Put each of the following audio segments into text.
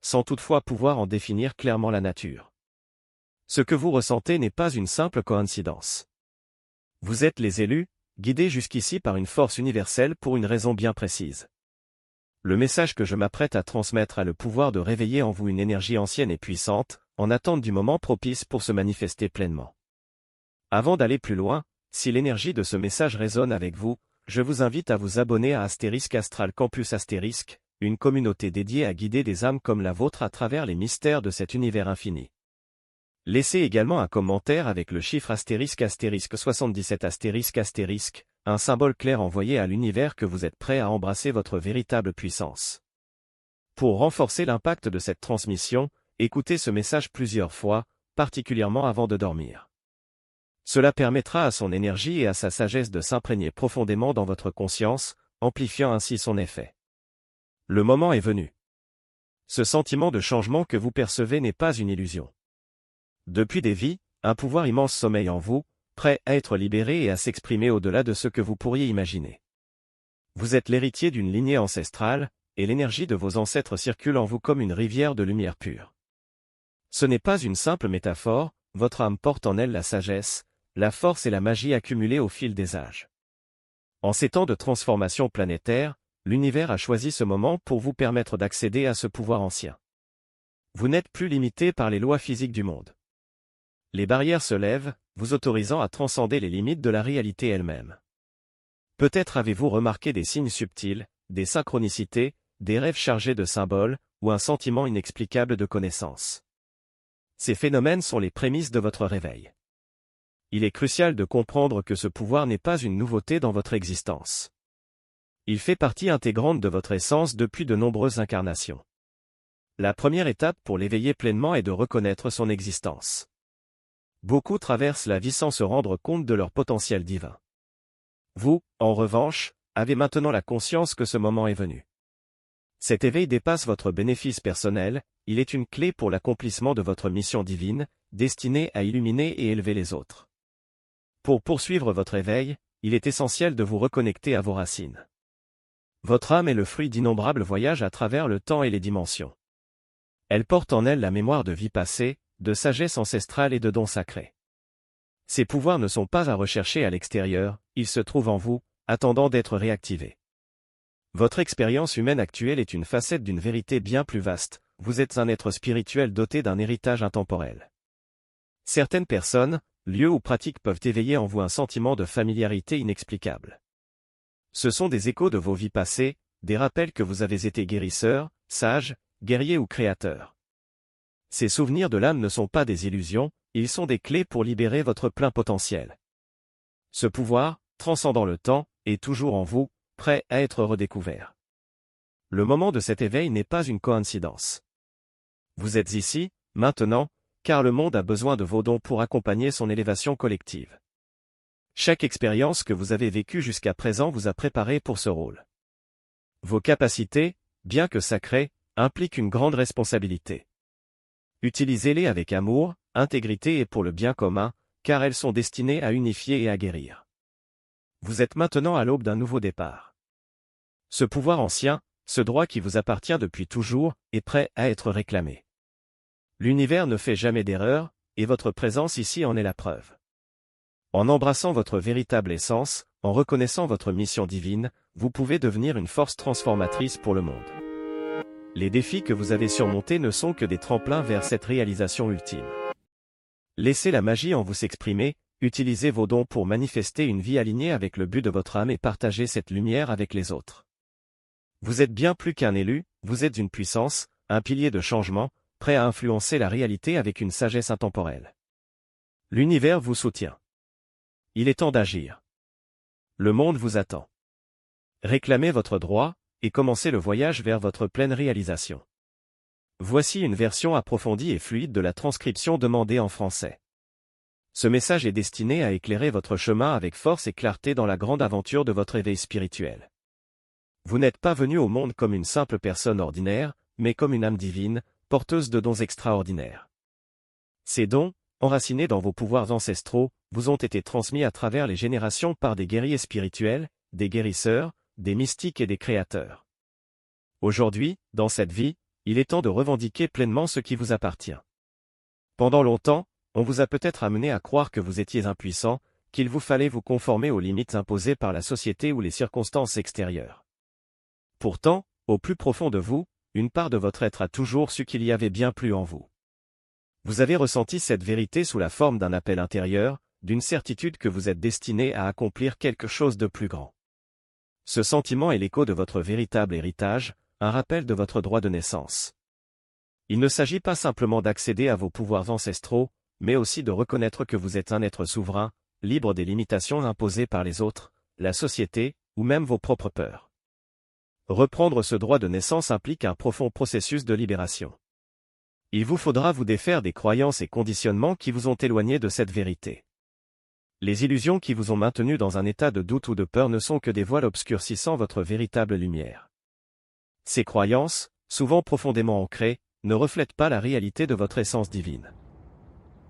sans toutefois pouvoir en définir clairement la nature. Ce que vous ressentez n'est pas une simple coïncidence. Vous êtes les élus, guidés jusqu'ici par une force universelle pour une raison bien précise. Le message que je m'apprête à transmettre a le pouvoir de réveiller en vous une énergie ancienne et puissante, en attente du moment propice pour se manifester pleinement. Avant d'aller plus loin, si l'énergie de ce message résonne avec vous, je vous invite à vous abonner à Astérisque Astral Campus Astérisque, une communauté dédiée à guider des âmes comme la vôtre à travers les mystères de cet univers infini. Laissez également un commentaire avec le chiffre astérisque 77 astérisque, un symbole clair envoyé à l'univers que vous êtes prêt à embrasser votre véritable puissance. Pour renforcer l'impact de cette transmission, écoutez ce message plusieurs fois, particulièrement avant de dormir. Cela permettra à son énergie et à sa sagesse de s'imprégner profondément dans votre conscience, amplifiant ainsi son effet. Le moment est venu. Ce sentiment de changement que vous percevez n'est pas une illusion. Depuis des vies, un pouvoir immense sommeille en vous, prêt à être libéré et à s'exprimer au-delà de ce que vous pourriez imaginer. Vous êtes l'héritier d'une lignée ancestrale, et l'énergie de vos ancêtres circule en vous comme une rivière de lumière pure. Ce n'est pas une simple métaphore, votre âme porte en elle la sagesse, la force et la magie accumulées au fil des âges. En ces temps de transformation planétaire, l'univers a choisi ce moment pour vous permettre d'accéder à ce pouvoir ancien. Vous n'êtes plus limité par les lois physiques du monde. Les barrières se lèvent, vous autorisant à transcender les limites de la réalité elle-même. Peut-être avez-vous remarqué des signes subtils, des synchronicités, des rêves chargés de symboles, ou un sentiment inexplicable de connaissance. Ces phénomènes sont les prémices de votre réveil. Il est crucial de comprendre que ce pouvoir n'est pas une nouveauté dans votre existence. Il fait partie intégrante de votre essence depuis de nombreuses incarnations. La première étape pour l'éveiller pleinement est de reconnaître son existence. Beaucoup traversent la vie sans se rendre compte de leur potentiel divin. Vous, en revanche, avez maintenant la conscience que ce moment est venu. Cet éveil dépasse votre bénéfice personnel, il est une clé pour l'accomplissement de votre mission divine, destinée à illuminer et élever les autres. Pour poursuivre votre éveil, il est essentiel de vous reconnecter à vos racines. Votre âme est le fruit d'innombrables voyages à travers le temps et les dimensions. Elle porte en elle la mémoire de vie passée, de sagesse ancestrale et de dons sacrés. Ces pouvoirs ne sont pas à rechercher à l'extérieur, ils se trouvent en vous, attendant d'être réactivés. Votre expérience humaine actuelle est une facette d'une vérité bien plus vaste, vous êtes un être spirituel doté d'un héritage intemporel. Certaines personnes, lieux ou pratiques peuvent éveiller en vous un sentiment de familiarité inexplicable. Ce sont des échos de vos vies passées, des rappels que vous avez été guérisseur, sage, guerrier ou créateur. Ces souvenirs de l'âme ne sont pas des illusions, ils sont des clés pour libérer votre plein potentiel. Ce pouvoir, transcendant le temps, est toujours en vous, prêt à être redécouvert. Le moment de cet éveil n'est pas une coïncidence. Vous êtes ici, maintenant, car le monde a besoin de vos dons pour accompagner son élévation collective. Chaque expérience que vous avez vécue jusqu'à présent vous a préparé pour ce rôle. Vos capacités, bien que sacrées, impliquent une grande responsabilité. Utilisez-les avec amour, intégrité et pour le bien commun, car elles sont destinées à unifier et à guérir. Vous êtes maintenant à l'aube d'un nouveau départ. Ce pouvoir ancien, ce droit qui vous appartient depuis toujours, est prêt à être réclamé. L'univers ne fait jamais d'erreur, et votre présence ici en est la preuve. En embrassant votre véritable essence, en reconnaissant votre mission divine, vous pouvez devenir une force transformatrice pour le monde. Les défis que vous avez surmontés ne sont que des tremplins vers cette réalisation ultime. Laissez la magie en vous s'exprimer, utilisez vos dons pour manifester une vie alignée avec le but de votre âme et partagez cette lumière avec les autres. Vous êtes bien plus qu'un élu, vous êtes une puissance, un pilier de changement, prêt à influencer la réalité avec une sagesse intemporelle. L'univers vous soutient. Il est temps d'agir. Le monde vous attend. Réclamez votre droit, et commencez le voyage vers votre pleine réalisation. Voici une version approfondie et fluide de la transcription demandée en français. Ce message est destiné à éclairer votre chemin avec force et clarté dans la grande aventure de votre éveil spirituel. Vous n'êtes pas venu au monde comme une simple personne ordinaire, mais comme une âme divine, porteuse de dons extraordinaires. Ces dons, enracinés dans vos pouvoirs ancestraux, vous ont été transmis à travers les générations par des guerriers spirituels, des guérisseurs, des mystiques et des créateurs. Aujourd'hui, dans cette vie, il est temps de revendiquer pleinement ce qui vous appartient. Pendant longtemps, on vous a peut-être amené à croire que vous étiez impuissant, qu'il vous fallait vous conformer aux limites imposées par la société ou les circonstances extérieures. Pourtant, au plus profond de vous, une part de votre être a toujours su qu'il y avait bien plus en vous. Vous avez ressenti cette vérité sous la forme d'un appel intérieur, d'une certitude que vous êtes destiné à accomplir quelque chose de plus grand. Ce sentiment est l'écho de votre véritable héritage, un rappel de votre droit de naissance. Il ne s'agit pas simplement d'accéder à vos pouvoirs ancestraux, mais aussi de reconnaître que vous êtes un être souverain, libre des limitations imposées par les autres, la société, ou même vos propres peurs. Reprendre ce droit de naissance implique un profond processus de libération. Il vous faudra vous défaire des croyances et conditionnements qui vous ont éloigné de cette vérité. Les illusions qui vous ont maintenu dans un état de doute ou de peur ne sont que des voiles obscurcissant votre véritable lumière. Ces croyances, souvent profondément ancrées, ne reflètent pas la réalité de votre essence divine.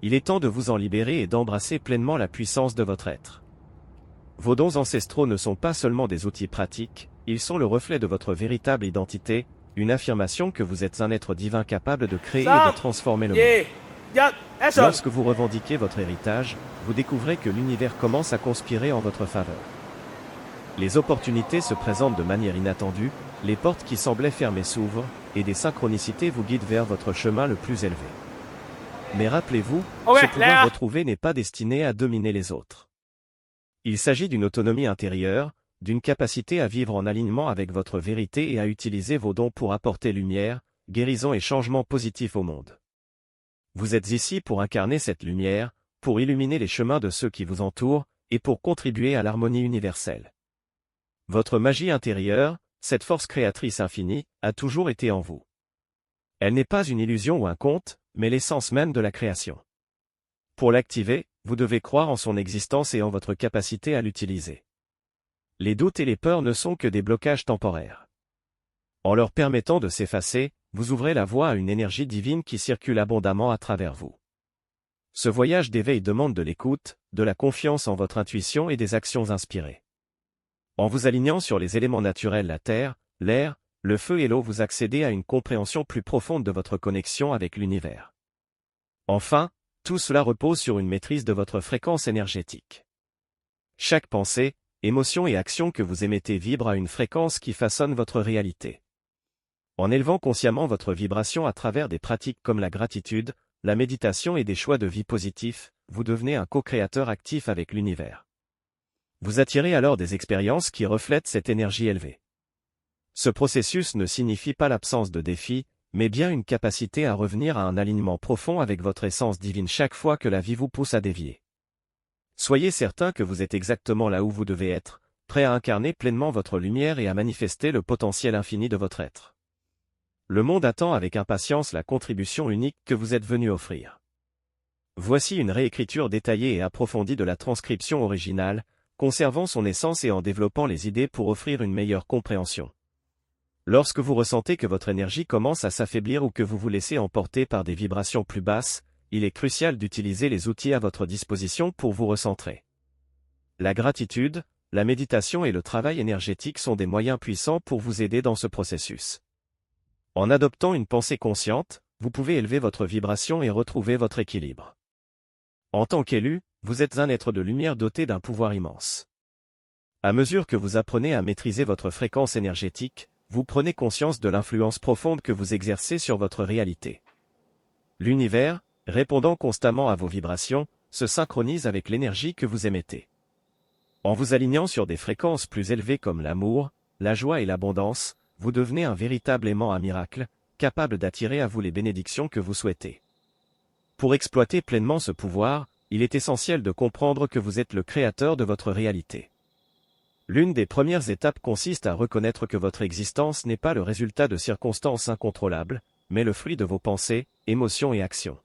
Il est temps de vous en libérer et d'embrasser pleinement la puissance de votre être. Vos dons ancestraux ne sont pas seulement des outils pratiques, ils sont le reflet de votre véritable identité, une affirmation que vous êtes un être divin capable de créer et de transformer le monde. Lorsque vous revendiquez votre héritage, vous découvrez que l'univers commence à conspirer en votre faveur. Les opportunités se présentent de manière inattendue, les portes qui semblaient fermées s'ouvrent, et des synchronicités vous guident vers votre chemin le plus élevé. Mais rappelez-vous, ce pouvoir retrouvé n'est pas destiné à dominer les autres. Il s'agit d'une autonomie intérieure, d'une capacité à vivre en alignement avec votre vérité et à utiliser vos dons pour apporter lumière, guérison et changement positif au monde. Vous êtes ici pour incarner cette lumière, pour illuminer les chemins de ceux qui vous entourent, et pour contribuer à l'harmonie universelle. Votre magie intérieure, cette force créatrice infinie, a toujours été en vous. Elle n'est pas une illusion ou un conte, mais l'essence même de la création. Pour l'activer, vous devez croire en son existence et en votre capacité à l'utiliser. Les doutes et les peurs ne sont que des blocages temporaires. En leur permettant de s'effacer, vous ouvrez la voie à une énergie divine qui circule abondamment à travers vous. Ce voyage d'éveil demande de l'écoute, de la confiance en votre intuition et des actions inspirées. En vous alignant sur les éléments naturels, la terre, l'air, le feu et l'eau, vous accédez à une compréhension plus profonde de votre connexion avec l'univers. Enfin, tout cela repose sur une maîtrise de votre fréquence énergétique. Chaque pensée, émotion et action que vous émettez vibre à une fréquence qui façonne votre réalité. En élevant consciemment votre vibration à travers des pratiques comme la gratitude, la méditation et des choix de vie positifs, vous devenez un co-créateur actif avec l'univers. Vous attirez alors des expériences qui reflètent cette énergie élevée. Ce processus ne signifie pas l'absence de défis, mais bien une capacité à revenir à un alignement profond avec votre essence divine chaque fois que la vie vous pousse à dévier. Soyez certain que vous êtes exactement là où vous devez être, prêt à incarner pleinement votre lumière et à manifester le potentiel infini de votre être. Le monde attend avec impatience la contribution unique que vous êtes venu offrir. Voici une réécriture détaillée et approfondie de la transcription originale, conservant son essence et en développant les idées pour offrir une meilleure compréhension. Lorsque vous ressentez que votre énergie commence à s'affaiblir ou que vous vous laissez emporter par des vibrations plus basses, il est crucial d'utiliser les outils à votre disposition pour vous recentrer. La gratitude, la méditation et le travail énergétique sont des moyens puissants pour vous aider dans ce processus. En adoptant une pensée consciente, vous pouvez élever votre vibration et retrouver votre équilibre. En tant qu'élu, vous êtes un être de lumière doté d'un pouvoir immense. À mesure que vous apprenez à maîtriser votre fréquence énergétique, vous prenez conscience de l'influence profonde que vous exercez sur votre réalité. L'univers, répondant constamment à vos vibrations, se synchronise avec l'énergie que vous émettez. En vous alignant sur des fréquences plus élevées comme l'amour, la joie et l'abondance, vous devenez un véritable aimant à miracle, capable d'attirer à vous les bénédictions que vous souhaitez. Pour exploiter pleinement ce pouvoir, il est essentiel de comprendre que vous êtes le créateur de votre réalité. L'une des premières étapes consiste à reconnaître que votre existence n'est pas le résultat de circonstances incontrôlables, mais le fruit de vos pensées, émotions et actions.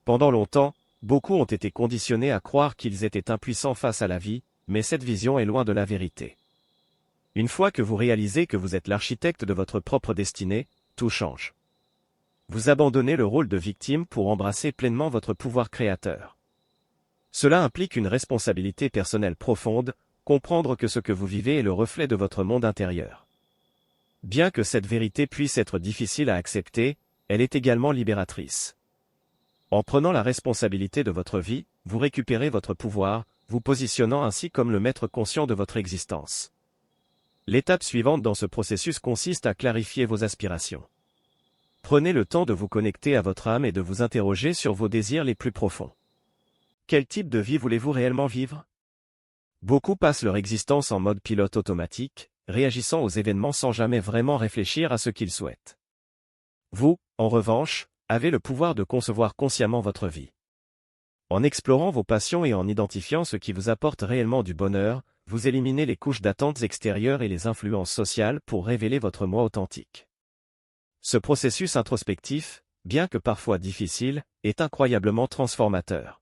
Pendant longtemps, beaucoup ont été conditionnés à croire qu'ils étaient impuissants face à la vie, mais cette vision est loin de la vérité. Une fois que vous réalisez que vous êtes l'architecte de votre propre destinée, tout change. Vous abandonnez le rôle de victime pour embrasser pleinement votre pouvoir créateur. Cela implique une responsabilité personnelle profonde, comprendre que ce que vous vivez est le reflet de votre monde intérieur. Bien que cette vérité puisse être difficile à accepter, elle est également libératrice. En prenant la responsabilité de votre vie, vous récupérez votre pouvoir, vous positionnant ainsi comme le maître conscient de votre existence. L'étape suivante dans ce processus consiste à clarifier vos aspirations. Prenez le temps de vous connecter à votre âme et de vous interroger sur vos désirs les plus profonds. Quel type de vie voulez-vous réellement vivre? Beaucoup passent leur existence en mode pilote automatique, réagissant aux événements sans jamais vraiment réfléchir à ce qu'ils souhaitent. Vous, en revanche, avez le pouvoir de concevoir consciemment votre vie. En explorant vos passions et en identifiant ce qui vous apporte réellement du bonheur, vous éliminez les couches d'attentes extérieures et les influences sociales pour révéler votre moi authentique. Ce processus introspectif, bien que parfois difficile, est incroyablement transformateur.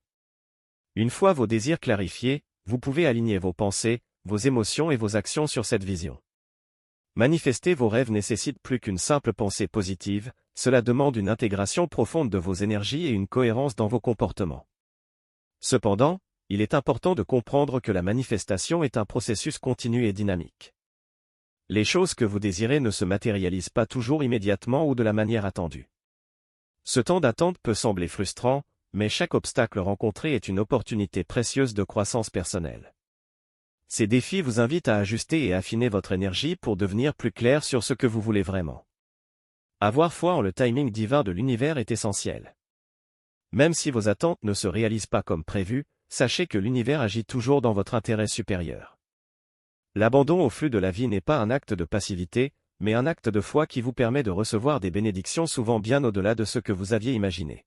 Une fois vos désirs clarifiés, vous pouvez aligner vos pensées, vos émotions et vos actions sur cette vision. Manifester vos rêves nécessite plus qu'une simple pensée positive, cela demande une intégration profonde de vos énergies et une cohérence dans vos comportements. Cependant, il est important de comprendre que la manifestation est un processus continu et dynamique. Les choses que vous désirez ne se matérialisent pas toujours immédiatement ou de la manière attendue. Ce temps d'attente peut sembler frustrant, mais chaque obstacle rencontré est une opportunité précieuse de croissance personnelle. Ces défis vous invitent à ajuster et affiner votre énergie pour devenir plus clair sur ce que vous voulez vraiment. Avoir foi en le timing divin de l'univers est essentiel. Même si vos attentes ne se réalisent pas comme prévu, sachez que l'univers agit toujours dans votre intérêt supérieur. L'abandon au flux de la vie n'est pas un acte de passivité, mais un acte de foi qui vous permet de recevoir des bénédictions souvent bien au-delà de ce que vous aviez imaginé.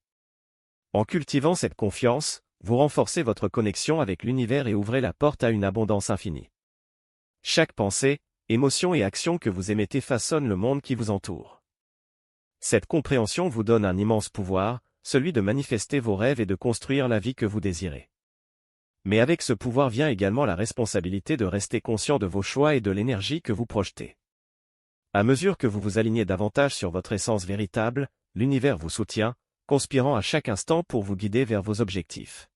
En cultivant cette confiance, vous renforcez votre connexion avec l'univers et ouvrez la porte à une abondance infinie. Chaque pensée, émotion et action que vous émettez façonne le monde qui vous entoure. Cette compréhension vous donne un immense pouvoir, celui de manifester vos rêves et de construire la vie que vous désirez. Mais avec ce pouvoir vient également la responsabilité de rester conscient de vos choix et de l'énergie que vous projetez. À mesure que vous vous alignez davantage sur votre essence véritable, l'univers vous soutient, conspirant à chaque instant pour vous guider vers vos objectifs.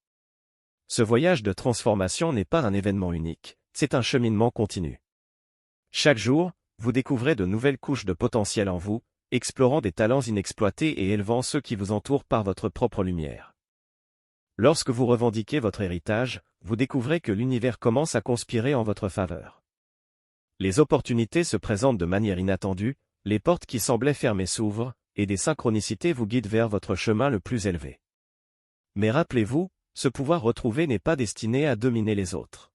Ce voyage de transformation n'est pas un événement unique, c'est un cheminement continu. Chaque jour, vous découvrez de nouvelles couches de potentiel en vous, explorant des talents inexploités et élevant ceux qui vous entourent par votre propre lumière. Lorsque vous revendiquez votre héritage, vous découvrez que l'univers commence à conspirer en votre faveur. Les opportunités se présentent de manière inattendue, les portes qui semblaient fermées s'ouvrent, et des synchronicités vous guident vers votre chemin le plus élevé. Mais rappelez-vous, ce pouvoir retrouvé n'est pas destiné à dominer les autres.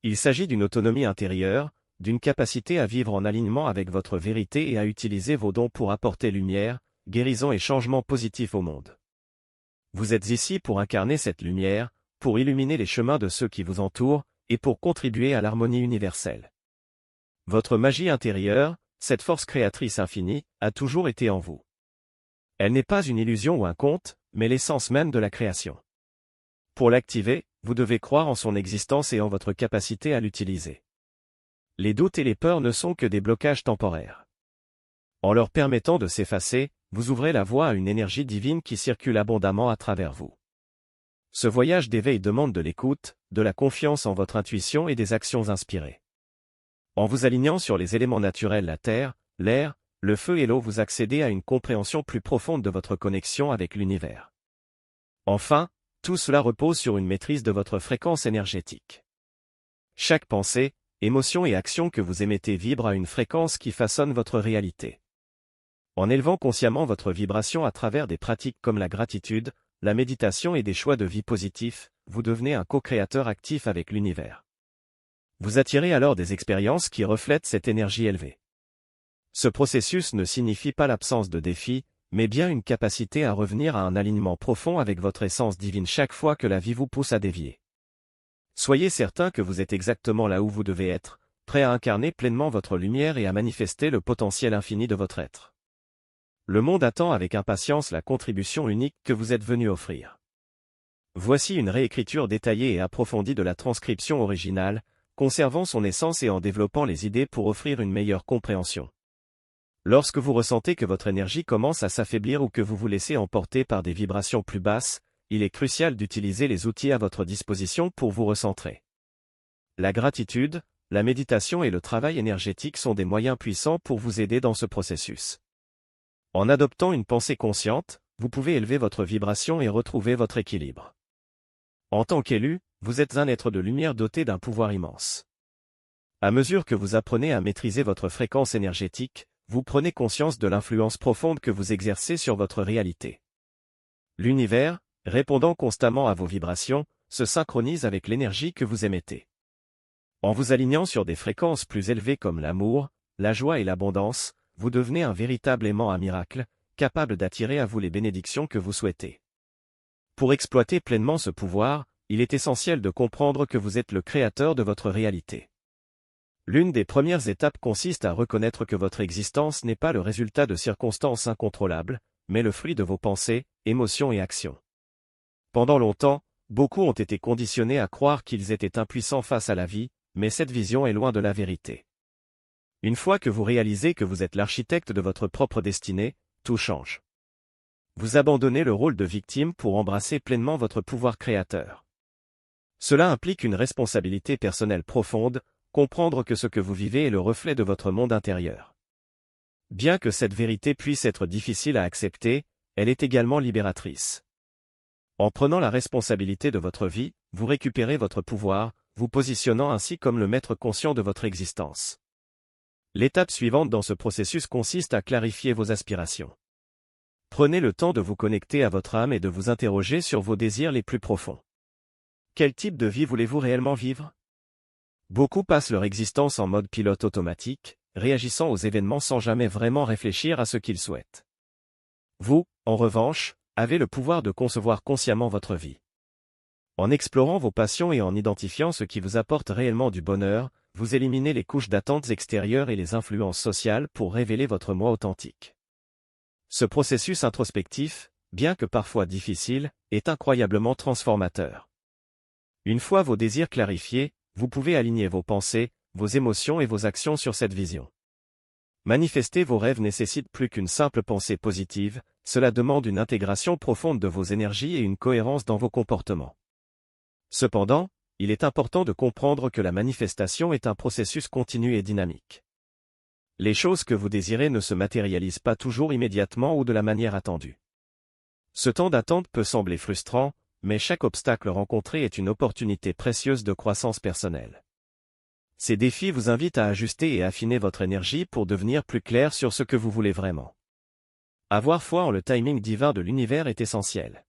Il s'agit d'une autonomie intérieure, d'une capacité à vivre en alignement avec votre vérité et à utiliser vos dons pour apporter lumière, guérison et changement positif au monde. Vous êtes ici pour incarner cette lumière, pour illuminer les chemins de ceux qui vous entourent, et pour contribuer à l'harmonie universelle. Votre magie intérieure, cette force créatrice infinie, a toujours été en vous. Elle n'est pas une illusion ou un conte, mais l'essence même de la création. Pour l'activer, vous devez croire en son existence et en votre capacité à l'utiliser. Les doutes et les peurs ne sont que des blocages temporaires. En leur permettant de s'effacer, vous ouvrez la voie à une énergie divine qui circule abondamment à travers vous. Ce voyage d'éveil demande de l'écoute, de la confiance en votre intuition et des actions inspirées. En vous alignant sur les éléments naturels, la terre, l'air, le feu et l'eau, vous accédez à une compréhension plus profonde de votre connexion avec l'univers. Enfin, tout cela repose sur une maîtrise de votre fréquence énergétique. Chaque pensée, émotion et action que vous émettez vibre à une fréquence qui façonne votre réalité. En élevant consciemment votre vibration à travers des pratiques comme la gratitude, la méditation et des choix de vie positifs, vous devenez un co-créateur actif avec l'univers. Vous attirez alors des expériences qui reflètent cette énergie élevée. Ce processus ne signifie pas l'absence de défis, mais bien une capacité à revenir à un alignement profond avec votre essence divine chaque fois que la vie vous pousse à dévier. Soyez certain que vous êtes exactement là où vous devez être, prêt à incarner pleinement votre lumière et à manifester le potentiel infini de votre être. Le monde attend avec impatience la contribution unique que vous êtes venu offrir. Voici une réécriture détaillée et approfondie de la transcription originale, conservant son essence et en développant les idées pour offrir une meilleure compréhension. Lorsque vous ressentez que votre énergie commence à s'affaiblir ou que vous vous laissez emporter par des vibrations plus basses, il est crucial d'utiliser les outils à votre disposition pour vous recentrer. La gratitude, la méditation et le travail énergétique sont des moyens puissants pour vous aider dans ce processus. En adoptant une pensée consciente, vous pouvez élever votre vibration et retrouver votre équilibre. En tant qu'élu, vous êtes un être de lumière doté d'un pouvoir immense. À mesure que vous apprenez à maîtriser votre fréquence énergétique, vous prenez conscience de l'influence profonde que vous exercez sur votre réalité. L'univers, répondant constamment à vos vibrations, se synchronise avec l'énergie que vous émettez. En vous alignant sur des fréquences plus élevées comme l'amour, la joie et l'abondance, vous devenez un véritable aimant à miracle, capable d'attirer à vous les bénédictions que vous souhaitez. Pour exploiter pleinement ce pouvoir, il est essentiel de comprendre que vous êtes le créateur de votre réalité. L'une des premières étapes consiste à reconnaître que votre existence n'est pas le résultat de circonstances incontrôlables, mais le fruit de vos pensées, émotions et actions. Pendant longtemps, beaucoup ont été conditionnés à croire qu'ils étaient impuissants face à la vie, mais cette vision est loin de la vérité. Une fois que vous réalisez que vous êtes l'architecte de votre propre destinée, tout change. Vous abandonnez le rôle de victime pour embrasser pleinement votre pouvoir créateur. Cela implique une responsabilité personnelle profonde, comprendre que ce que vous vivez est le reflet de votre monde intérieur. Bien que cette vérité puisse être difficile à accepter, elle est également libératrice. En prenant la responsabilité de votre vie, vous récupérez votre pouvoir, vous positionnant ainsi comme le maître conscient de votre existence. L'étape suivante dans ce processus consiste à clarifier vos aspirations. Prenez le temps de vous connecter à votre âme et de vous interroger sur vos désirs les plus profonds. Quel type de vie voulez-vous réellement vivre? Beaucoup passent leur existence en mode pilote automatique, réagissant aux événements sans jamais vraiment réfléchir à ce qu'ils souhaitent. Vous, en revanche, avez le pouvoir de concevoir consciemment votre vie. En explorant vos passions et en identifiant ce qui vous apporte réellement du bonheur, vous éliminez les couches d'attentes extérieures et les influences sociales pour révéler votre moi authentique. Ce processus introspectif, bien que parfois difficile, est incroyablement transformateur. Une fois vos désirs clarifiés, vous pouvez aligner vos pensées, vos émotions et vos actions sur cette vision. Manifester vos rêves nécessite plus qu'une simple pensée positive, cela demande une intégration profonde de vos énergies et une cohérence dans vos comportements. Cependant, il est important de comprendre que la manifestation est un processus continu et dynamique. Les choses que vous désirez ne se matérialisent pas toujours immédiatement ou de la manière attendue. Ce temps d'attente peut sembler frustrant, mais chaque obstacle rencontré est une opportunité précieuse de croissance personnelle. Ces défis vous invitent à ajuster et affiner votre énergie pour devenir plus clair sur ce que vous voulez vraiment. Avoir foi en le timing divin de l'univers est essentiel.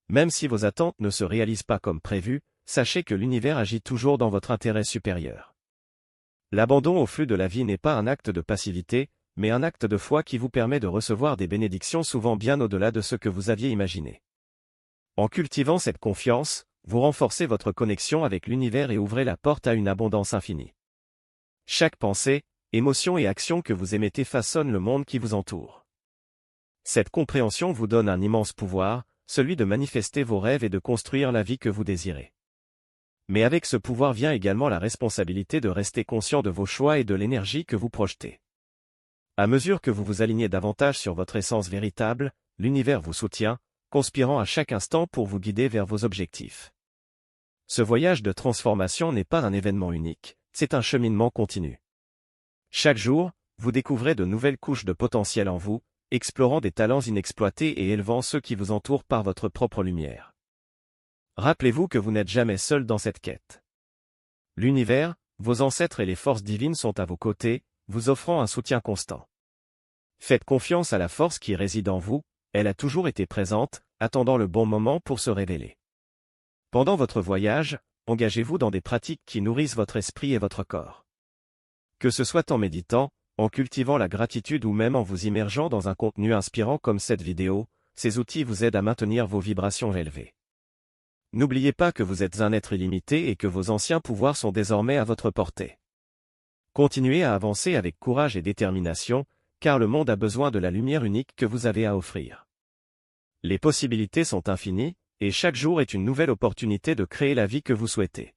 Même si vos attentes ne se réalisent pas comme prévu, sachez que l'univers agit toujours dans votre intérêt supérieur. L'abandon au flux de la vie n'est pas un acte de passivité, mais un acte de foi qui vous permet de recevoir des bénédictions souvent bien au-delà de ce que vous aviez imaginé. En cultivant cette confiance, vous renforcez votre connexion avec l'univers et ouvrez la porte à une abondance infinie. Chaque pensée, émotion et action que vous émettez façonne le monde qui vous entoure. Cette compréhension vous donne un immense pouvoir, celui de manifester vos rêves et de construire la vie que vous désirez. Mais avec ce pouvoir vient également la responsabilité de rester conscient de vos choix et de l'énergie que vous projetez. À mesure que vous vous alignez davantage sur votre essence véritable, l'univers vous soutient, conspirant à chaque instant pour vous guider vers vos objectifs. Ce voyage de transformation n'est pas un événement unique, c'est un cheminement continu. Chaque jour, vous découvrez de nouvelles couches de potentiel en vous, explorant des talents inexploités et élevant ceux qui vous entourent par votre propre lumière. Rappelez-vous que vous n'êtes jamais seul dans cette quête. L'univers, vos ancêtres et les forces divines sont à vos côtés, vous offrant un soutien constant. Faites confiance à la force qui réside en vous, elle a toujours été présente, attendant le bon moment pour se révéler. Pendant votre voyage, engagez-vous dans des pratiques qui nourrissent votre esprit et votre corps. Que ce soit en méditant, en cultivant la gratitude ou même en vous immergeant dans un contenu inspirant comme cette vidéo, ces outils vous aident à maintenir vos vibrations élevées. N'oubliez pas que vous êtes un être illimité et que vos anciens pouvoirs sont désormais à votre portée. Continuez à avancer avec courage et détermination, car le monde a besoin de la lumière unique que vous avez à offrir. Les possibilités sont infinies, et chaque jour est une nouvelle opportunité de créer la vie que vous souhaitez.